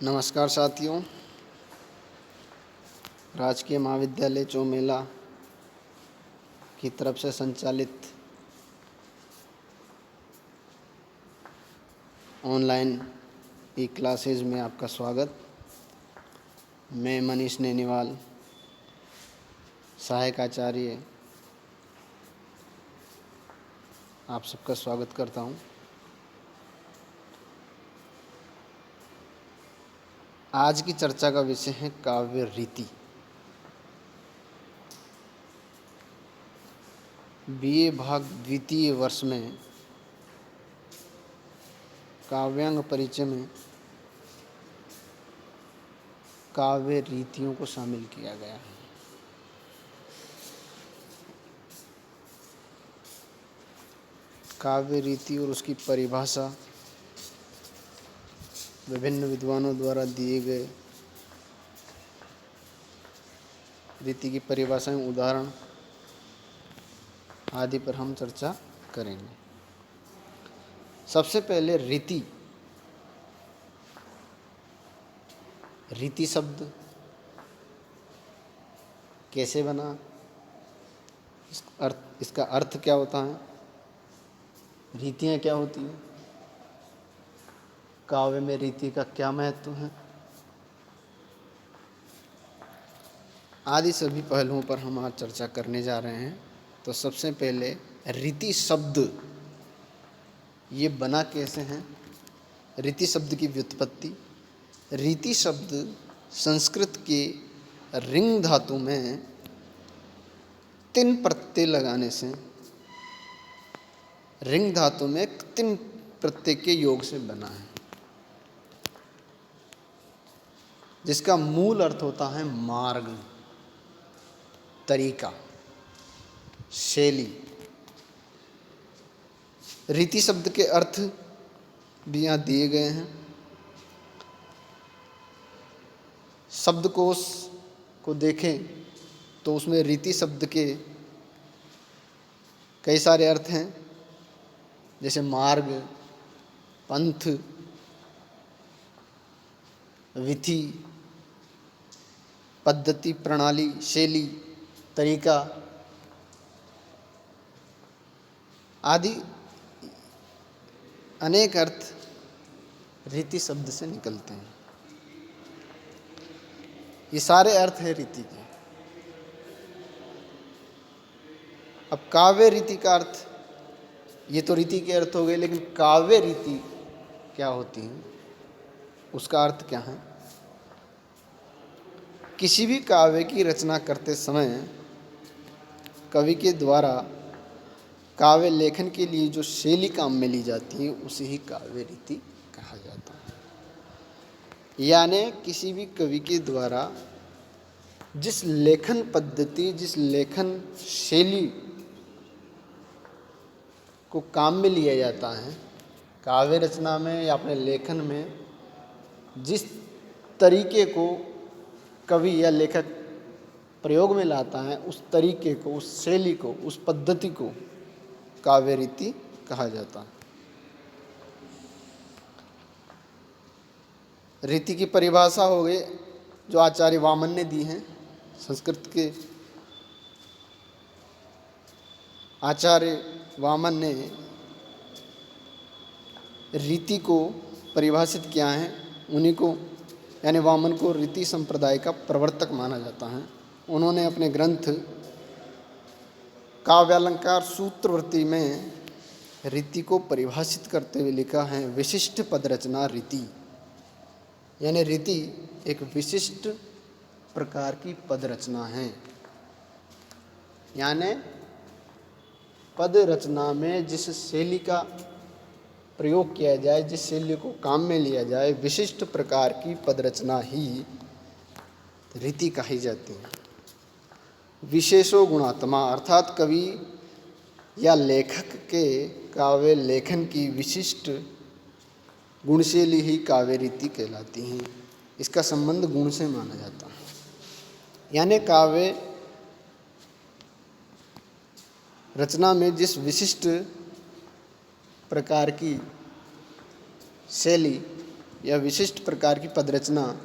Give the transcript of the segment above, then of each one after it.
नमस्कार साथियों। राजकीय महाविद्यालय चौमेला की तरफ से संचालित ऑनलाइन ई क्लासेज में आपका स्वागत। मैं मनीष नैनीवाल, सहायक आचार्य, आप सबका स्वागत करता हूं। आज की चर्चा का विषय है काव्य रीति। बीए भाग द्वितीय वर्ष में काव्यांग परिचय में काव्य रीतियों को शामिल किया गया है। काव्य रीति और उसकी परिभाषा विभिन्न विद्वानों द्वारा दिए गए रीति की परिभाषाएं, उदाहरण आदि पर हम चर्चा करेंगे। सबसे पहले रीति। रीति शब्द कैसे बना, इसका अर्थ क्या होता है, रीतियाँ क्या होती हैं, काव्य में रीति का क्या महत्व है, आदि सभी पहलुओं पर हम आज चर्चा करने जा रहे हैं। तो सबसे पहले रीति शब्द ये बना कैसे हैं, रीति शब्द की व्युत्पत्ति। रीति शब्द संस्कृत के रिंग धातु में 3 प्रत्यय लगाने से, रिंग धातु में 3 प्रत्यय के योग से बना है, जिसका मूल अर्थ होता है मार्ग, तरीका, शैली। रीति शब्द के अर्थ भी यहाँ दिए गए हैं। शब्दकोश को देखें तो उसमें रीति शब्द के कई सारे अर्थ हैं, जैसे मार्ग, पंथ, विधि, पद्धति, प्रणाली, शैली, तरीका आदि अनेक अर्थ रीति शब्द से निकलते हैं। ये सारे अर्थ हैं रीति के। अब काव्य रीति का अर्थ, ये तो रीति के अर्थ हो गए, लेकिन काव्य रीति क्या होती है, उसका अर्थ क्या है। किसी भी काव्य की रचना करते समय कवि के द्वारा काव्य लेखन के लिए जो शैली काम में ली जाती है उसे ही काव्य रीति कहा जाता है। यानी किसी भी कवि के द्वारा जिस लेखन पद्धति, जिस लेखन शैली को काम में लिया जाता है काव्य रचना में या अपने लेखन में, जिस तरीके को कवि या लेखक प्रयोग में लाता है, उस तरीके को, उस शैली को, उस पद्धति को काव्य रीति कहा जाता है। रीति की परिभाषा हो गई जो आचार्य वामन ने दी है। संस्कृत के आचार्य वामन ने रीति को परिभाषित किया है। उन्हीं को, यानी वामन को रीति संप्रदाय का प्रवर्तक माना जाता है। उन्होंने अपने ग्रंथ काव्यालंकार सूत्रवृत्ति में रीति को परिभाषित करते हुए लिखा है, विशिष्ट पद रचना रीति। यानी रीति एक विशिष्ट प्रकार की पद रचना है। यानी पद रचना में जिस शैली का प्रयोग किया जाए, जिस शैली को काम में लिया जाए, विशिष्ट प्रकार की पद रचना ही रीति कही जाती है। विशेषो गुणात्मा, अर्थात कवि या लेखक के काव्य लेखन की विशिष्ट गुणशैली ही काव्य रीति कहलाती है। इसका संबंध गुण से माना जाता है। यानी काव्य रचना में जिस विशिष्ट प्रकार की शैली या विशिष्ट प्रकार की पदरचना,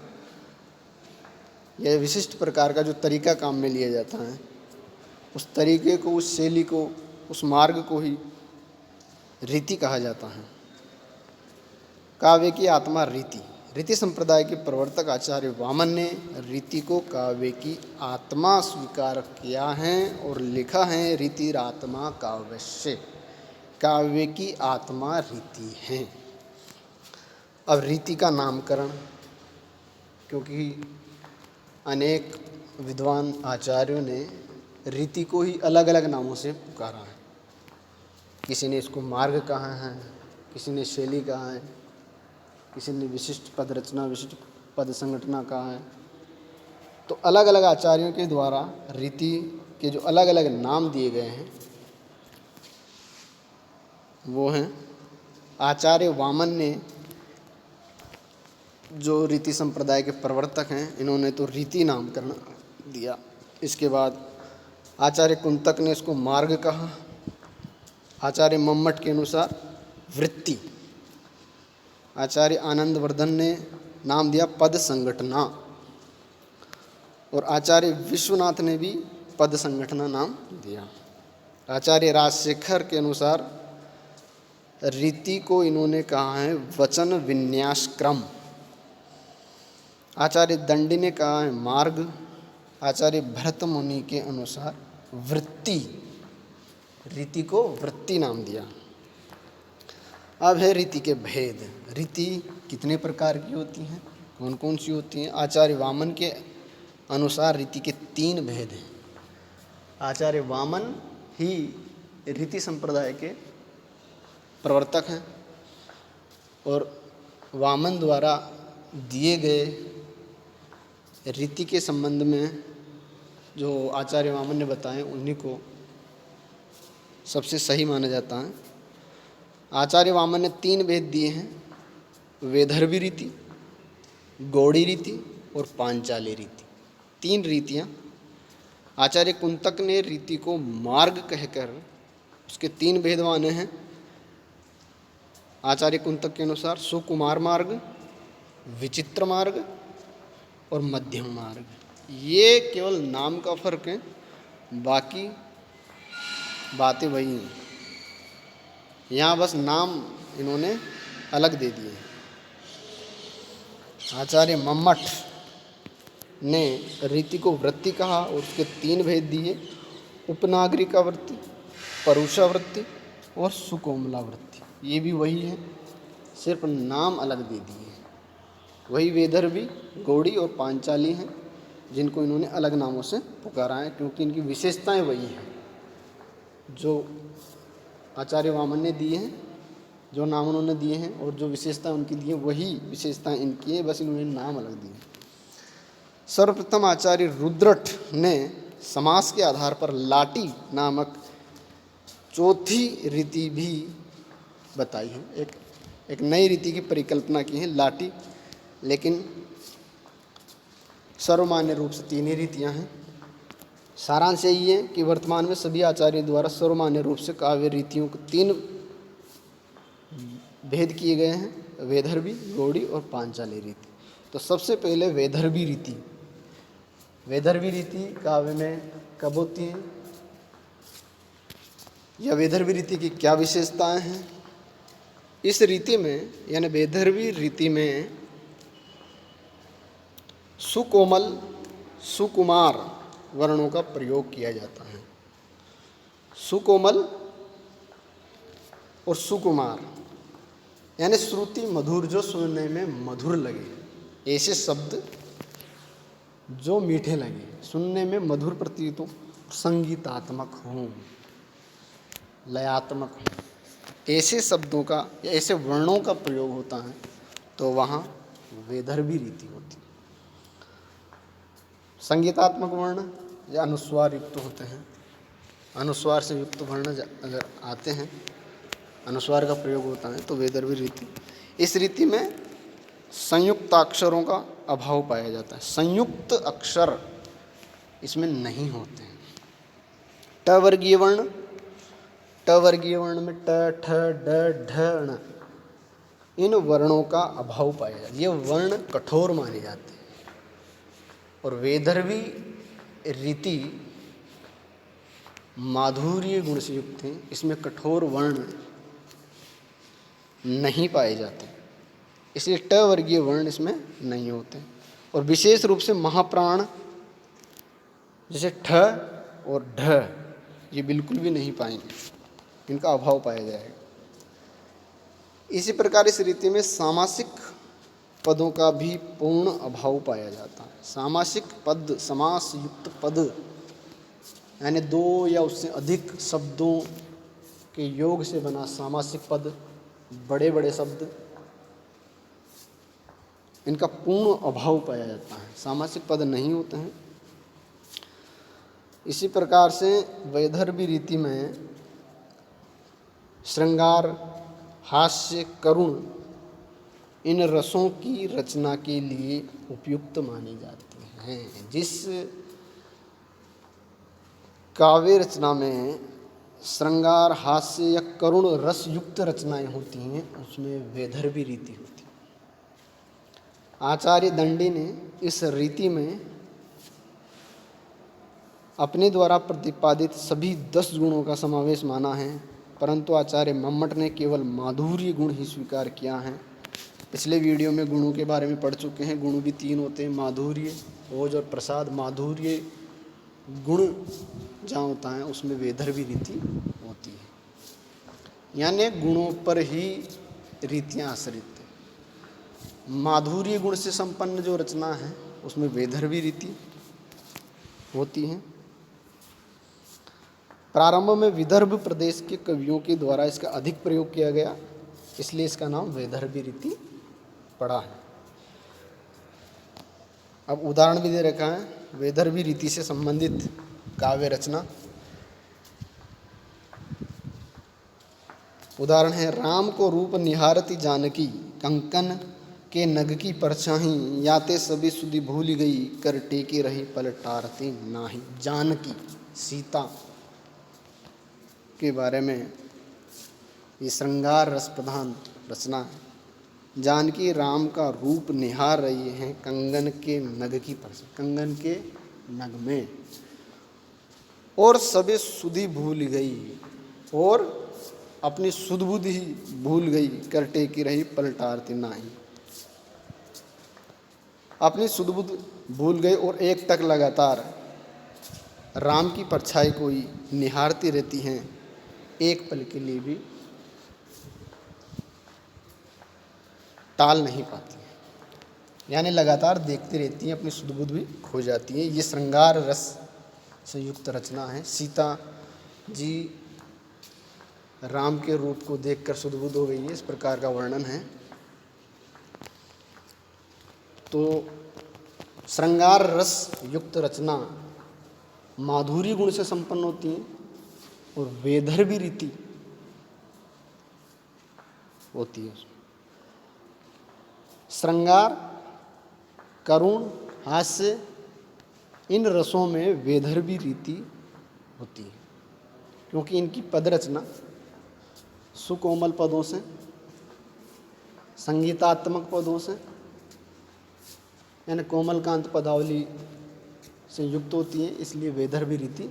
यह विशिष्ट प्रकार का जो तरीका काम में लिया जाता है, उस तरीके को, उस शैली को, उस मार्ग को ही रीति कहा जाता है। काव्य की आत्मा रीति। रीति संप्रदाय के प्रवर्तक आचार्य वामन ने रीति को काव्य की आत्मा स्वीकार किया है और लिखा है, रीतिरात्मा काव्यस्य। काव्य की आत्मा रीति है। अब रीति का नामकरण, क्योंकि अनेक विद्वान आचार्यों ने रीति को ही अलग अलग नामों से पुकारा है। किसी ने इसको मार्ग कहा है, किसी ने शैली कहा है, किसी ने विशिष्ट पद रचना, विशिष्ट पद संगठना कहा है। तो अलग अलग आचार्यों के द्वारा रीति के जो अलग अलग नाम दिए गए हैं वो हैं। आचार्य वामन ने, जो रीति संप्रदाय के प्रवर्तक हैं, इन्होंने तो रीति नामकरण दिया। इसके बाद आचार्य कुंतक ने इसको मार्ग कहा। आचार्य मम्मट के अनुसार वृत्ति। आचार्य आनंदवर्धन ने नाम दिया पद संगठना। और आचार्य विश्वनाथ ने भी पद संगठना नाम दिया। आचार्य राजशेखर के अनुसार रीति को इन्होंने कहा है वचन विन्यास क्रम। आचार्य दंडी ने कहा है मार्ग। आचार्य भरत मुनि के अनुसार वृत्ति, रीति को वृत्ति नाम दिया। अब है रीति के भेद। रीति कितने प्रकार की होती हैं, कौन कौन सी होती हैं? आचार्य वामन के अनुसार रीति के 3 भेद हैं। आचार्य वामन ही रीति संप्रदाय के प्रवर्तक हैं और वामन द्वारा दिए गए रीति के संबंध में जो आचार्य वामन ने बताए उन्हीं को सबसे सही माना जाता है। आचार्य वामन ने 3 भेद दिए हैं, वैदर्भी रीति, गौड़ी रीति और पांचाली रीति। 3 रीतियाँ। आचार्य कुंतक ने रीति को मार्ग कहकर उसके 3 भेद माने हैं। आचार्य कुंतक के अनुसार सुकुमार मार्ग, विचित्र मार्ग और मध्यम मार्ग। ये केवल नाम का फर्क है, बाकी बातें वही हैं। यहाँ बस नाम इन्होंने अलग दे दिए। आचार्य मम्मट ने रीति को वृत्ति कहा और उसके 3 भेद दिए, उपनागरिका वृत्ति, परुषा वृत्ति और सुकोमला वृत्ति। ये भी वही है, सिर्फ नाम अलग दे दिए। वही वैदर्भी, गौड़ी और पांचाली हैं, जिनको इन्होंने अलग नामों से पुकारा है, क्योंकि इनकी विशेषताएं वही हैं जो आचार्य वामन ने दिए हैं। जो नाम उन्होंने दिए हैं और जो विशेषताएं उनकी दी हैं, वही विशेषताएं इनकी हैं, बस इन्होंने नाम अलग दिए। सर्वप्रथम आचार्य रुद्रट ने समास के आधार पर लाटी नामक चौथी रीति भी बताई है। एक नई रीति की परिकल्पना की है, लाटी। लेकिन सर्वमान्य रूप से 3 ही रीतियाँ हैं। सारांश यही है कि वर्तमान में सभी आचार्यों द्वारा सर्वमान्य रूप से काव्य रीतियों को 3 भेद किए गए हैं, वैदर्भी, गौड़ी और पांचाली रीति। तो सबसे पहले वैदर्भी रीति। वैदर्भी रीति काव्य में कब होती है या वैदर्भी रीति की क्या विशेषताएं हैं? इस रीति में यानी वैदर्भी रीति में सुकोमल, सुकुमार वर्णों का प्रयोग किया जाता है। सुकोमल और सुकुमार यानी श्रुति मधुर, जो सुनने में मधुर लगे, ऐसे शब्द जो मीठे लगे, सुनने में मधुर प्रतीत हो, संगीतात्मक हों, लयात्मक हों, ऐसे शब्दों का या ऐसे वर्णों का प्रयोग होता है, तो वहाँ वैदर्भी रीति होती है। संगीतात्मक वर्ण या अनुस्वार युक्त होते हैं। अनुस्वार से युक्त वर्ण अगर आते हैं, अनुस्वार का प्रयोग होता है, तो वैदर्भी रीति। इस रीति में संयुक्त अक्षरों का अभाव पाया जाता है। संयुक्त अक्षर इसमें नहीं होते हैं। ट वर्गीय वर्ण, ट वर्गीय वर्ण में ट, ठ, ड, ढ, ण, इन वर्णों का अभाव पाया जाता है। ये वर्ण कठोर माने जाते हैं और वैदर्भी रीति माधुर्य गुण से युक्त हैं। इसमें कठोर वर्ण नहीं पाए जाते, इसलिए ट वर्गीय वर्ण इसमें नहीं होते। और विशेष रूप से महाप्राण जैसे ठ और ढ ये बिल्कुल भी नहीं पाएंगे, इनका अभाव पाया जाएगा। इसी प्रकार इस रीति में सामासिक पदों का भी पूर्ण अभाव पाया जाता है। सामासिक पद, समास युक्त पद यानी दो या उससे अधिक शब्दों के योग से बना सामासिक पद, बड़े बड़े शब्द, इनका पूर्ण अभाव पाया जाता है, सामासिक पद नहीं होते हैं। इसी प्रकार से वैदर्भी रीति में श्रृंगार, हास्य, करुण इन रसों की रचना के लिए उपयुक्त मानी जाती हैं। जिस काव्य रचना में श्रृंगार, हास्य या करुण रस युक्त रचनाएं होती हैं उसमें वैदर्भी रीति होती है। आचार्य दंडी ने इस रीति में अपने द्वारा प्रतिपादित सभी 10 गुणों का समावेश माना है, परंतु आचार्य मम्मट ने केवल माधुर्य गुण ही स्वीकार किया है। पिछले वीडियो में गुणों के बारे में पढ़ चुके हैं। गुण भी 3 होते हैं, माधुर्य, ओज और प्रसाद। माधुर्य गुण जहाँ होता है उसमें वैदर्भी रीति होती है, यानी गुणों पर ही रीतियाँ आश्रित हैं। माधुर्य गुण से संपन्न जो रचना है उसमें वैदर्भी रीति होती है। प्रारंभ में विदर्भ प्रदेश के कवियों के द्वारा इसका अधिक प्रयोग किया गया, इसलिए इसका नाम वैदर्भी रीति पड़ा है। अब उदाहरण भी दे रखा है वैदर्भी रीति से संबंधित काव्य रचना। उदाहरण है, राम को रूप निहारती जानकी, कंकन के नग की परछाई, याते सभी सुधि भूल गई, कर टेके रही पलटारती नाही। जानकी, सीता के बारे में ये श्रृंगार रस प्रधान रचना है। जानकी राम का रूप निहार रही हैं कंगन के नग की परछाई, कंगन के नग में, और सभी सुधि भूल गई, और अपनी सुध बुद्धि ही भूल गई, कर टेकी रही पलटारती नाही। अपनी सुध बुद्धि भूल गई और एक टक लगातार राम की परछाई को ही निहारती रहती हैं, एक पल के लिए भी टाल नहीं पाती हैं, यानी लगातार देखती रहती हैं, अपनी सुध बुद्धि भी खो जाती है। ये श्रृंगार रस से युक्त रचना है। सीता जी राम के रूप को देखकर सुध-बुध हो गई है, इस प्रकार का वर्णन है। तो श्रृंगार रस युक्त रचना माधुर्य गुण से संपन्न होती है और वैदर्भी रीति होती है। श्रृंगार, करुण, हास्य इन रसों में वैदर्भी रीति होती है, क्योंकि इनकी पद रचना सुकोमल पदों से, संगीतात्मक पदों से, यानी कोमलकांत पदावली से युक्त होती है, इसलिए वैदर्भी रीति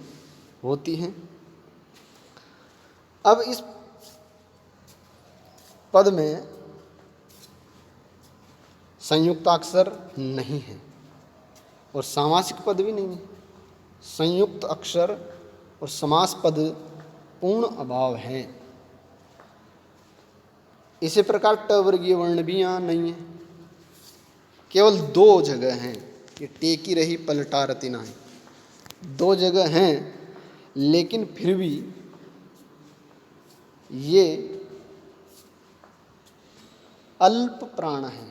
होती है। अब इस पद में संयुक्ताक्षर नहीं है और सामासिक पद भी नहीं है। संयुक्त अक्षर और समास पद पूर्ण अभाव है। इसी प्रकार ट वर्गीय वर्ण भी यहाँ नहीं है, केवल 2 जगह हैं, ये टेकी रही पलटारती नाही, 2 जगह हैं, लेकिन फिर भी ये अल्प प्राण है।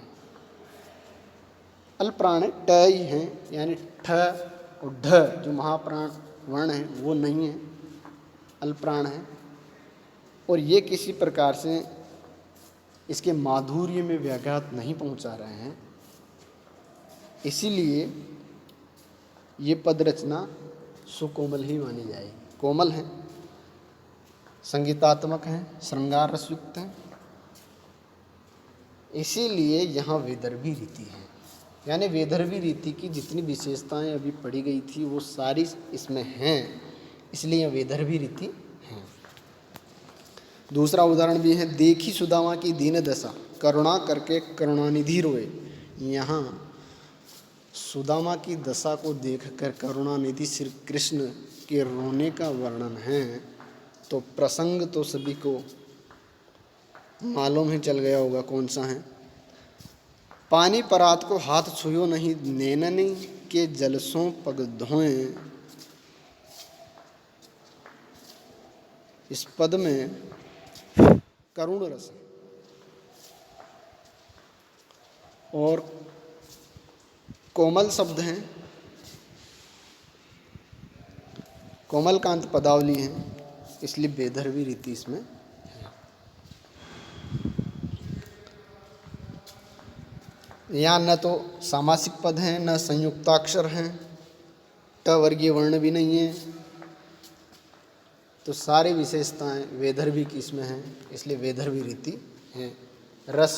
अल्प प्राण है, ट ही है, यानी ठ और ढ जो महाप्राण वर्ण है वो नहीं है, अल्प प्राण है। और ये किसी प्रकार से इसके माधुर्य में व्याघात नहीं पहुंचा रहे हैं, इसीलिए ये पद रचना सुकोमल ही मानी जाएगी। कोमल है, संगीतात्मक है, श्रृंगार रस युक्त है, इसीलिए यहाँ वैदर्भी रीति है। यानी वैदर्भी रीति की जितनी विशेषताएं अभी पढ़ी गई थी वो सारी इसमें हैं, इसलिए यह वैदर्भी रीति है। दूसरा उदाहरण भी है, देखी सुदामा की दीन दशा, करुणा करके करुणानिधि रोए। यहाँ सुदामा की दशा को देखकर करुणानिधि श्री कृष्ण के रोने का वर्णन है। तो प्रसंग तो सभी को मालूम ही चल गया होगा कौन सा है। पानी परात को हाथ छुयो नहीं, नैननी के जलसों पग धोएं। इस पद में करुण रस और कोमल शब्द हैं, कोमलकांत पदावली हैं, इसलिए वैदर्भी रीति इसमें है। यहाँ न तो सामासिक पद हैं, न संयुक्ताक्षर हैं, ट वर्गीय वर्ण भी नहीं है, तो सारी विशेषताएं वैदर्भी की इसमें हैं, इसलिए वैदर्भी रीति है। रस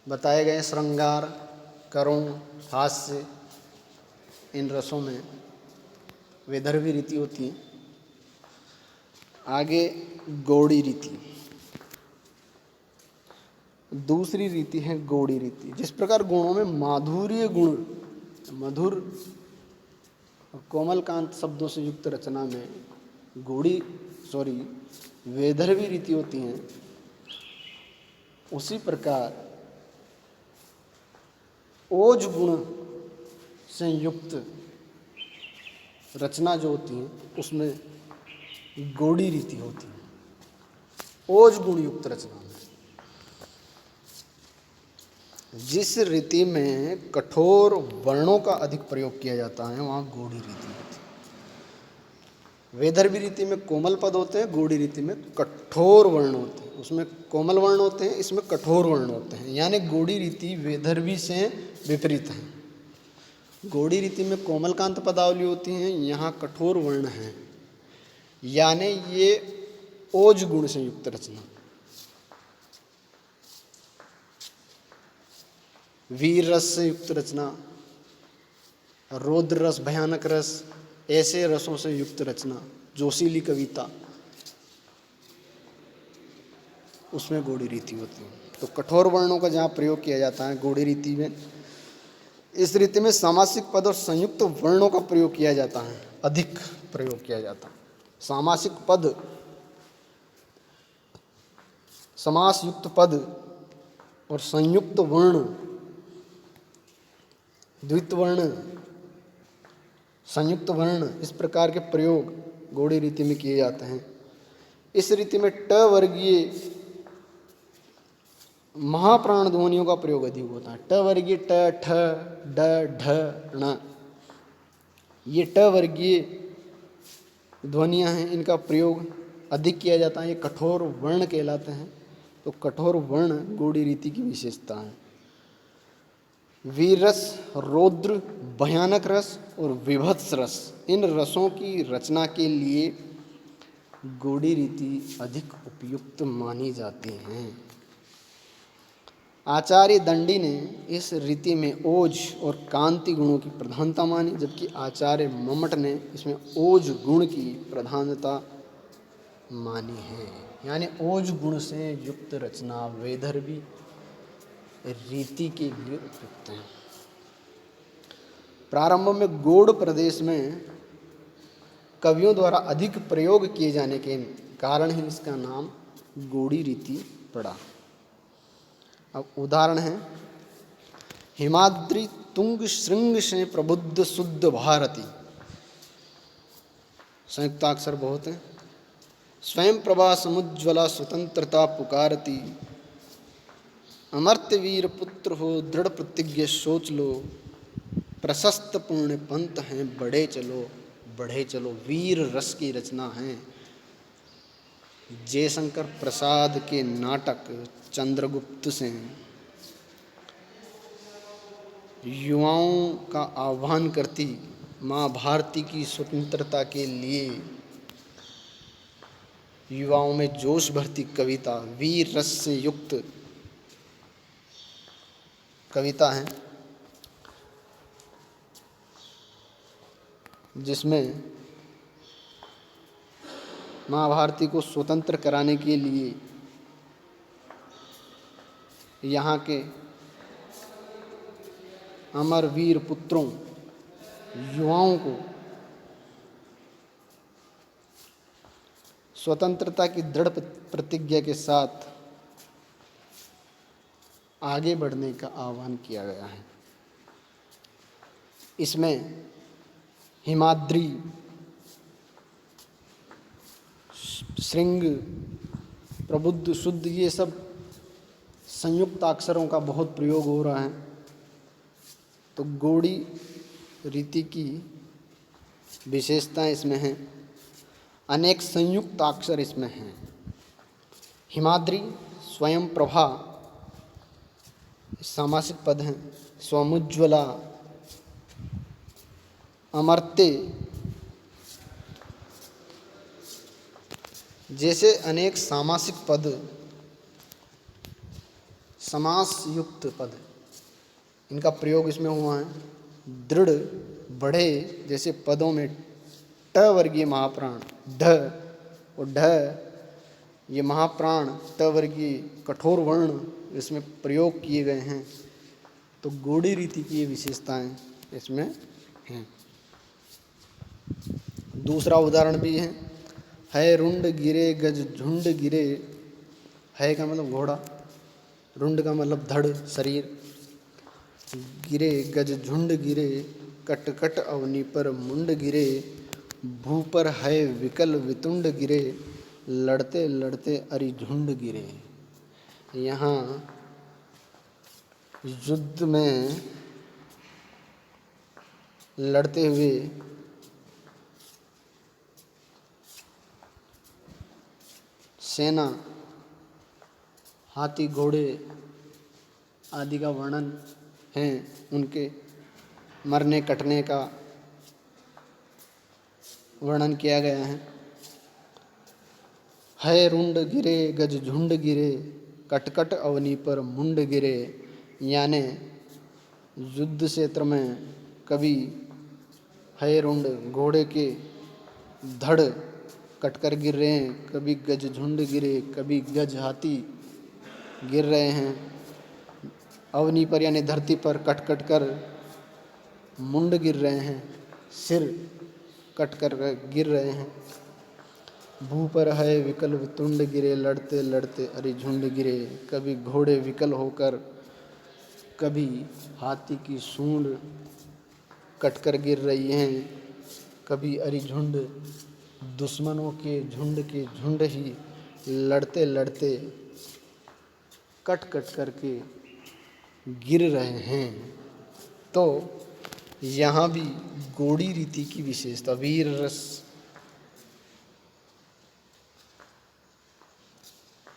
बताए गए, श्रृंगार, करुण, हास्य, इन रसों में वैदर्भी रीति होती है। आगे गौड़ी रीति, दूसरी रीति है गौड़ी रीति। जिस प्रकार गुणों में माधुर्य गुण, मधुर और कोमलकांत शब्दों से युक्त रचना में वैदर्भी रीति होती हैं, उसी प्रकार ओज गुण से युक्त रचना जो होती है उसमें गौड़ी रीति होती है। ओज गुण युक्त रचना में जिस रीति में कठोर वर्णों का अधिक प्रयोग किया जाता है वहाँ गौड़ी रीति होती है। वैदर्भी रीति में कोमल पद होते हैं, गौड़ी रीति में कठोर वर्ण होते हैं। उसमें कोमल वर्ण होते हैं, इसमें कठोर वर्ण होते हैं। यानी गौड़ी रीति वैदर्भी से विपरीत है। गौड़ी रीति में कोमलकांत पदावली होती हैं, यहाँ कठोर वर्ण हैं, यानी ये ओज गुण से युक्त रचना। वीर रस से युक्त रचना, रौद्र रस, भयानक रस, ऐसे रसों से युक्त रचना, जोशीली कविता, उसमें गौड़ी रीति होती है। तो कठोर वर्णों का जहाँ प्रयोग किया जाता है गौड़ी रीति में, इस रीति में सामासिक पद और संयुक्त वर्णों का प्रयोग किया जाता है, अधिक प्रयोग किया जाता है। सामासिक पद, समास युक्त पद और संयुक्त वर्ण, द्वित वर्ण, संयुक्त वर्ण, इस प्रकार के प्रयोग गौड़ी रीति में किए जाते हैं। इस रीति में ट वर्गीय महाप्राण ध्वनियों का प्रयोग अधिक होता है। ट वर्गीय ट, ठ, ड, ढ, ण, ये ट वर्गीय ध्वनियाँ हैं, इनका प्रयोग अधिक किया जाता है। ये कठोर वर्ण कहलाते हैं। तो कठोर वर्ण गौड़ी रीति की विशेषता है। वीर रस, रौद्र, भयानक रस और विभत्स रस, इन रसों की रचना के लिए गौड़ी रीति अधिक उपयुक्त मानी जाती हैं। आचार्य दंडी ने इस रीति में ओज और कांति गुणों की प्रधानता मानी, जबकि आचार्य मम्मट ने इसमें ओज गुण की प्रधानता मानी है। यानी ओज गुण से युक्त रचना वैदर्भी रीति के लिए उपयुक्त है। प्रारंभ में गौड़ प्रदेश में कवियों द्वारा अधिक प्रयोग किए जाने के कारण ही इसका नाम गौड़ी रीति पड़ा। अब उदाहरण है, हिमाद्रि तुंग श्रृंग से प्रबुद्ध शुद्ध भारती, संयुक्ताक्षर बहुत हैं। स्वयं प्रभा समुज्ज्वला स्वतंत्रता पुकारती, अमर्त्य वीर पुत्र हो दृढ़ प्रतिज्ञ सोच लो, प्रशस्त पुण्य पंथ हैं बढ़े चलो बढ़े चलो। वीर रस की रचना है। जयशंकर प्रसाद के नाटक चंद्रगुप्त से युवाओं का आह्वान करती, माँ भारती की स्वतंत्रता के लिए युवाओं में जोश भरती कविता वीर रस से युक्त कविता है जिसमें माँ भारती को स्वतंत्र कराने के लिए यहाँ के अमर वीर पुत्रों, युवाओं को स्वतंत्रता की दृढ़ प्रतिज्ञा के साथ आगे बढ़ने का आह्वान किया गया है। इसमें हिमाद्री, श्रृंग, प्रबुद्ध, शुद्ध ये सब संयुक्त अक्षरों का बहुत प्रयोग हो रहा है। तो गोड़ी रीति की विशेषताएं इसमें हैं। अनेक संयुक्त अक्षर इसमें हैं। हिमाद्री, स्वयं प्रभा सामासिक पद हैं। स्वमुज्ज्वला, अमर्त्य जैसे अनेक सामासिक पद, समास युक्त पद, इनका प्रयोग इसमें हुआ है। दृढ़, बढ़े जैसे पदों में ट वर्गीय महाप्राण, ढ और ढ ये महाप्राण ट वर्गीय कठोर वर्ण इसमें प्रयोग किए गए हैं। तो गोड़ी रीति की ये विशेषताएं इसमें हैं। दूसरा उदाहरण भी है रुंड गिरे गज झुंड गिरे। है का मतलब घोड़ा, रुंड का मतलब धड़ शरीर, गिरे गज झुंड गिरे, कट कट अवनी पर मुंड गिरे, भू पर है विकल वितुंड गिरे, लड़ते लड़ते अरि झुंड गिरे। यहाँ युद्ध में लड़ते हुए सेना, हाथी, घोड़े आदि का वर्णन है। उनके मरने कटने का वर्णन किया गया है रुंड गिरे गज झुंड गिरे, कटकट अवनी पर मुंड गिरे। यानी युद्ध क्षेत्र में कभी है रुंड घोड़े के धड़ कटकर गिर रहे हैं, कभी गज झुंड गिरे, कभी गज हाथी गिर रहे हैं। अवनी पर यानी धरती पर कट कट कर मुंड गिर रहे हैं, सिर कट कर गिर रहे हैं। भू पर है विकल वितुंड गिरे, लड़ते लड़ते अरि झुंड गिरे। कभी घोड़े विकल होकर, कभी हाथी की सूंड कटकर गिर रही हैं, कभी अरि झुंड दुश्मनों के झुंड ही लड़ते लड़ते कट कट करके गिर रहे हैं। तो यहाँ भी गोड़ी रीति की विशेषता, वीर रस,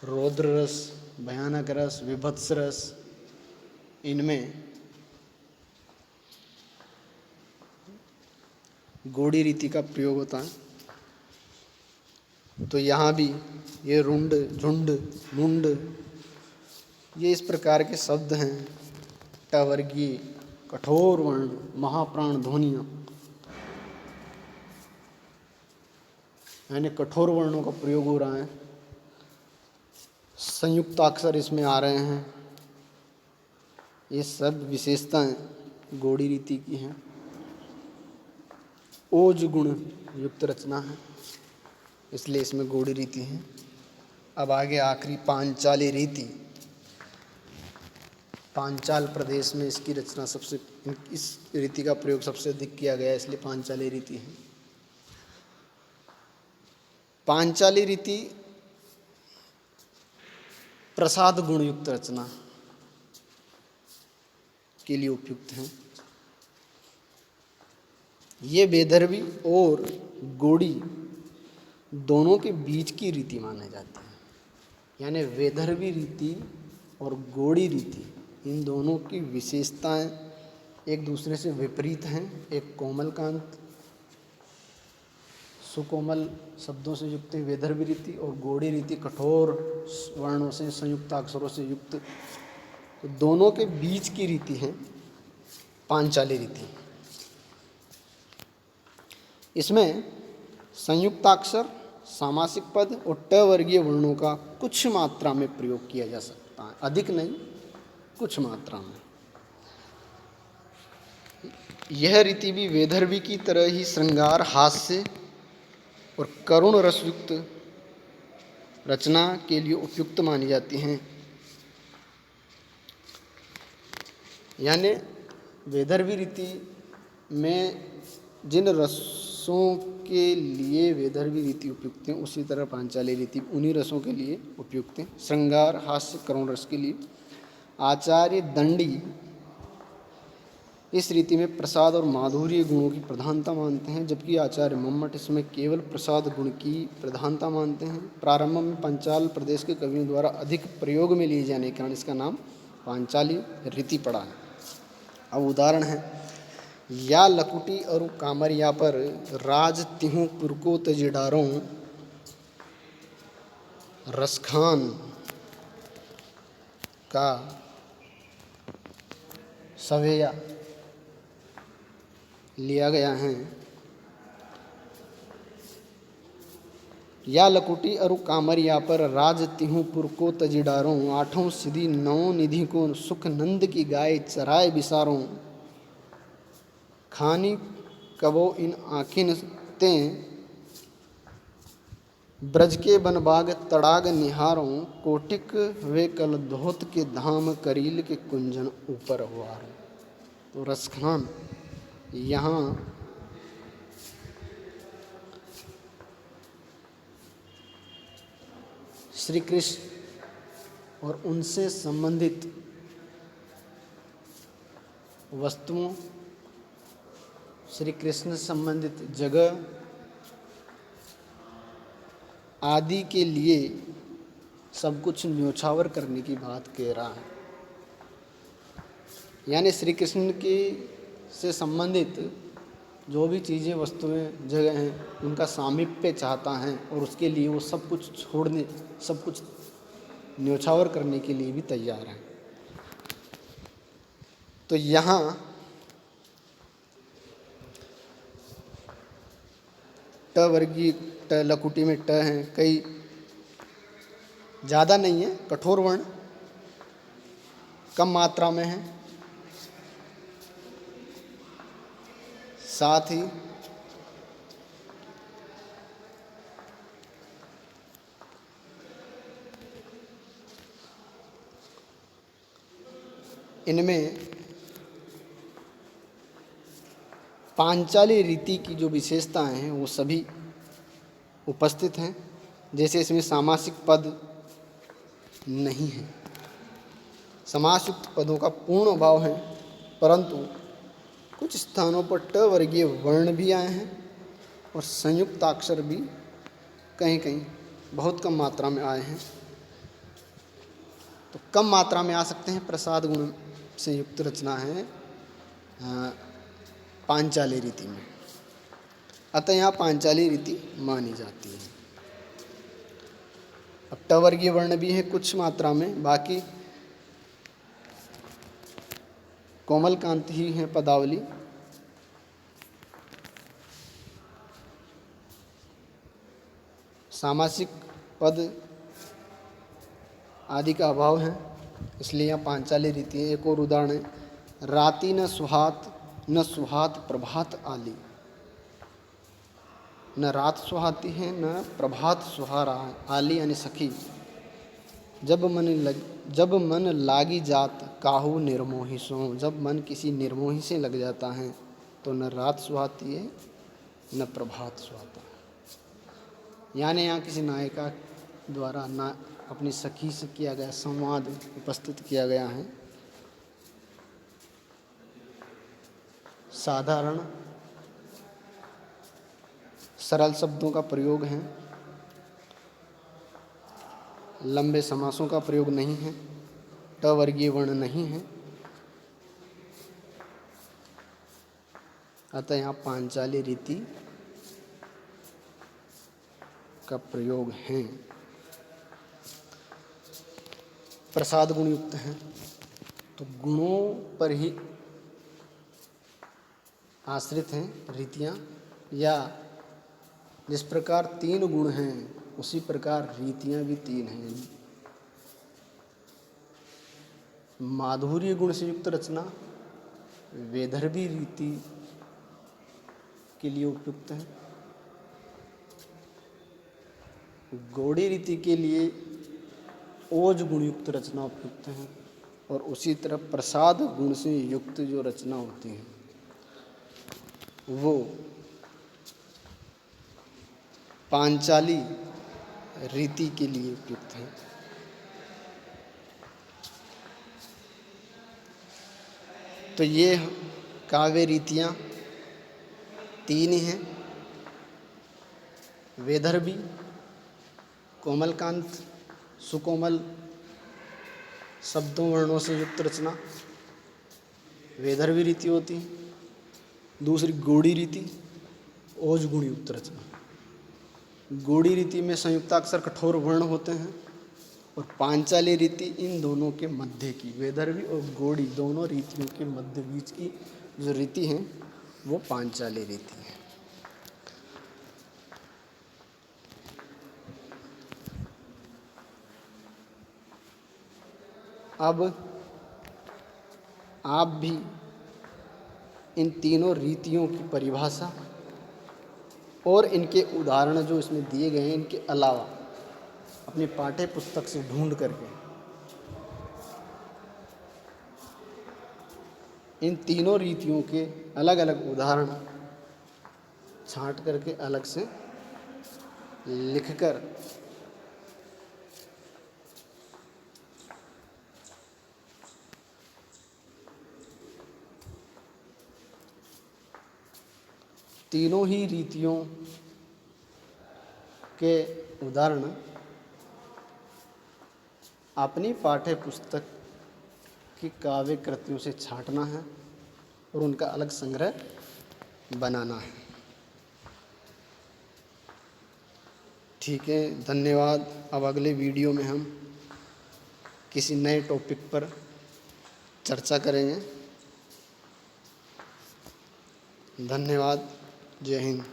रौद्र रस, भयानक रस, विभत्स रस, इनमें गोड़ी रीति का प्रयोग होता है। तो यहाँ भी ये रुंड, झुंड, मुंड ये इस प्रकार के शब्द हैं। टवर्गीय, कठोर वर्ण, महाप्राण ध्वनियाँ, यानी कठोर वर्णों का प्रयोग हो रहा है। संयुक्त अक्षर इसमें आ रहे हैं। ये सब विशेषताएं गोड़ी रीति की हैं। ओज गुण युक्त रचना है, इसलिए इसमें गोड़ी रीति है। अब आगे आखिरी पांचाली रीति। पांचाल प्रदेश में इसकी रचना इस रीति का प्रयोग सबसे अधिक किया गया है, इसलिए पांचाली रीति है। पांचाली रीति प्रसाद गुण युक्त रचना के लिए उपयुक्त है। ये वैदर्भी और गोड़ी दोनों के बीच की रीति माने जाती है। यानी वैदर्भी रीति और गोड़ी रीति, इन दोनों की विशेषताएं एक दूसरे से विपरीत हैं। एक कोमलकांत सुकोमल शब्दों से युक्त है वैदर्भी रीति, और गोड़ी रीति कठोर वर्णों से, संयुक्त अक्षरों से युक्त तो दोनों के बीच की रीति है पांचाली रीति। इसमें संयुक्ताक्षर, सामासिक पद और ट वर्गीय वर्णों का कुछ मात्रा में प्रयोग किया जा सकता है, अधिक नहीं, कुछ मात्रा में। यह रीति भी वैदर्भी की तरह ही श्रृंगार, हास्य और करुण रसयुक्त रचना के लिए उपयुक्त मानी जाती हैं। यानी वैदर्भी रीति में जिन रसों के लिए वैदर्भी रीति उपयुक्त है, उसी तरह पांचाली रीति उन्हीं रसों के लिए उपयुक्त है। श्रृंगार, हास्य, करुण रस के लिए आचार्य दंडी इस रीति में प्रसाद और माधुर्य गुणों की प्रधानता मानते हैं, जबकि आचार्य मम्मट इसमें केवल प्रसाद गुण की प्रधानता मानते हैं। प्रारंभ में पांचाल प्रदेश के कवियों द्वारा अधिक प्रयोग में लिए जाने के कारण इसका नाम पांचाली रीति पड़ा है। अब उदाहरण है, या लकुटी और कामरिया पर राज तिहु पुरको तजिडारों रसखान का सवेया लिया गया है। या लकुटी और कामरिया पर राज तिहुपुर को तजिडारों आठों सिद्धि नौ निधि को सुख नंद की गाय चराए बिसारों खानी कबो इन आखिन ते ब्रज के बनबाग तड़ाग निहारों कोटिक वे कल धोत के धाम करील के कुंजन ऊपर हुआरों। तो रसखान यहाँ श्री कृष्ण और उनसे संबंधित वस्तुओं, श्री कृष्ण से संबंधित जगह आदि के लिए सब कुछ न्योछावर करने की बात कह रहा है। यानी श्री कृष्ण की से संबंधित जो भी चीज़ें, वस्तुएं, जगह हैं, उनका सामीप्य चाहता है और उसके लिए वो सब कुछ छोड़ने, सब कुछ न्योछावर करने के लिए भी तैयार है। तो यहाँ ट वर्गीय ट लकुटी में ट हैं, कई ज़्यादा नहीं है, कठोर वर्ण कम मात्रा में है। साथ ही इनमें पांचाली रीति की जो विशेषताएं हैं वो सभी उपस्थित हैं। जैसे इसमें सामासिक पद नहीं है, समासयुक्त पदों का पूर्ण अभाव है, परंतु कुछ स्थानों पर ट वर्गीय वर्ण भी आए हैं और संयुक्ताक्षर भी कहीं कहीं बहुत कम मात्रा में आए हैं। तो कम मात्रा में आ सकते हैं, प्रसाद गुण से युक्त रचना है पांचाली रीति में, अतः यहाँ पांचाली रीति मानी जाती है। अब ट वर्गीय वर्ण भी है कुछ मात्रा में, बाकी कोमल कांति ही है पदावली। सामासिक पद आदि का अभाव है, इसलिए यहाँ पांचाली रीति है। एक और उदाहरण है, राति न सुहात प्रभात आली। न रात सुहाती है न प्रभात सुहारा आली यानी सखी। जब मन लागी जात काहू निर्मोही सो। जब मन किसी निर्मोही से लग जाता है तो न रात सुहाती है न प्रभात सुहाता है। यानी यहाँ किसी नायिका द्वारा ना अपनी सखी से किया गया संवाद उपस्थित किया गया है। साधारण सरल शब्दों का प्रयोग है, लंबे समासों का प्रयोग नहीं है, ट वर्गीय वर्ण नहीं है, अतः यहाँ पांचाली रीति का प्रयोग है। प्रसाद गुण युक्त है। तो गुणों पर ही आश्रित हैं रीतियाँ, या जिस प्रकार 3 गुण हैं उसी प्रकार रीतियाँ भी 3 हैं। माधुर्य गुण से युक्त रचना वैदर्भी रीति के लिए उपयुक्त है, गौड़ी रीति के लिए ओज गुणयुक्त रचना उपयुक्त है, और उसी तरह प्रसाद गुण से युक्त जो रचना होती है वो पांचाली रीति के लिए उपयुक्त है। तो ये काव्य रीतियाँ 3 हैं, वैदर्भी, कोमलकांत, सुकोमल शब्दों वर्णों से युक्त रचना वैदर्भी रीति होती है। दूसरी गौड़ी रीति, ओज गुण युक्त रचना। गौड़ी रीति में संयुक्ताक्षर कठोर वर्ण होते हैं, और पांचाली रीति इन दोनों के मध्य की, वैदर्भी और गौड़ी दोनों रीतियों के मध्य बीच की जो रीति है वो पांचाली रीति है। अब आप भी इन तीनों रीतियों की परिभाषा और इनके उदाहरण जो इसमें दिए गए हैं, इनके अलावा अपनी पाठ्य पुस्तक से ढूंढ करके इन तीनों रीतियों के अलग अलग उदाहरण छांट करके अलग से लिखकर तीनों ही रीतियों के उदाहरण अपनी पाठ्य पुस्तक की काव्य कृतियों से छांटना है और उनका अलग संग्रह बनाना है। ठीक है, धन्यवाद। अब अगले वीडियो में हम किसी नए टॉपिक पर चर्चा करेंगे। धन्यवाद। जय हिंद।